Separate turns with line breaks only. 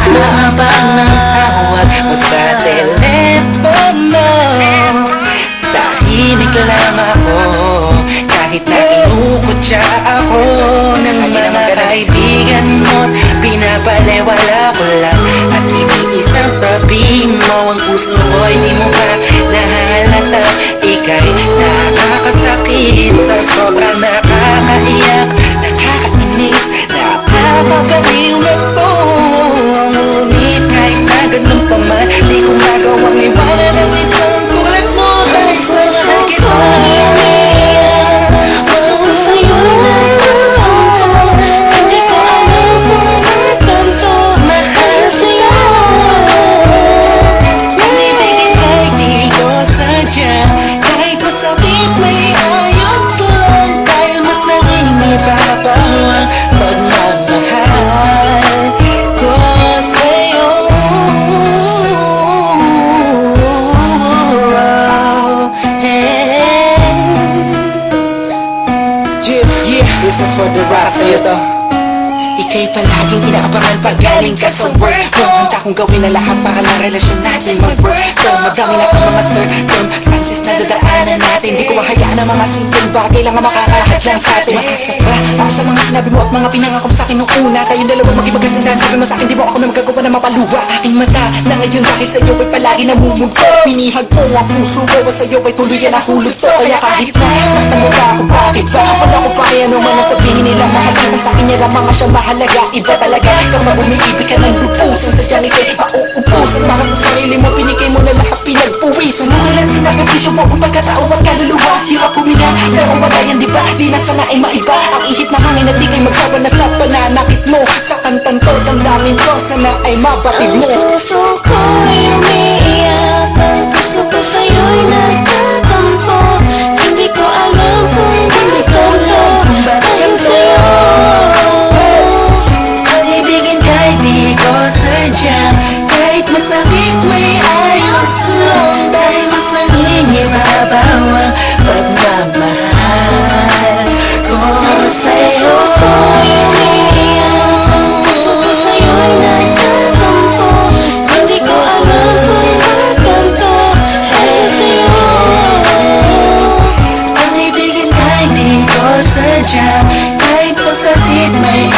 Habang natawag mo sa telepono, tahimik lang ako kahit na kinukutya ako ng mga kaibigan mo. Pinapalewala ko lang at iniisang tabi mo. Ang puso ko'y di mo ba nahalata? Ika'y nakakasakit sa sobrang nakakaiyak, nakakainis, nakakabaliw na to. Ngunit kahit na ganun pa man, di ko magawang iwanan ang isang tulad mo. Dahil sa mahal kita,
gusto ko sa'yo natatampo. Hindi ko alam kung bakit ganito mahal sa'yo.
Ibigin kahit di ko sadya, kahit masakit may ayos lang. Dahil mas nangingibabaw ang pagmamahal ko sa'yo. Yeah, this is for the rock sa'yo to. Ika'y palaging inaabangan pag galing ka sa work mo. Handa kong gawin na lahat para na relasyon natin mag-work. Pero madami na ang mga circumstances na dadaanan natin. Di ko mahayaan ang mga simpleng bagay lang ang makakahat lang sa atin. Makasa ba ako sa mga sinabi mo at mga pinangako mo sa akin nung una? Tayong dalawa maging magkasindahan. Sabi mo sa akin di mo ako na magagawa na mapaluwa. Aking mata na ngayon dahil sa'yo ay palagi namumugto. Pinihag mo ang puso ko o sa'yo ay tuluyan na hulog to. Kaya kahit na saktan mo ba ako, bakit ba? Wala ko pa kaya naman ang sabihin nila. Mahal kita sa akin niya lang mga siya mahalaga. Iba talaga kapag umiibig ka ng lupusan. Sadyang ika'y mauubusan. Para sa sarili mo pinigay mo na lahat pinagpuwisan. Nawalan sinakripisyo mo ang pagkatao at kaluluwa. Hirap huminga pero wala yan diba? Di na sana ay maiba ang ihip ng hangin at di kay magsawa na sa pananakit mo. Sa kantang to damdamin ko sana ay mabatid mo.
Ang puso ko'y umiiyak, ang puso ko sa'yo'y nagtatampo. Hindi ko alam kung bakit ganito dahil sa'yo.
Ibigin kahit di ko sadya, kahit masakit may ayos lang. Dahil mas nangingibabaw ang pagmamahal ko sa'yo.
Ang puso ko sa'yo'y nagtatampo. Hindi ko alam kung bakit ganito dahil sa'yo.
Ang ibigin kahit di ko sadya, kahit masakit may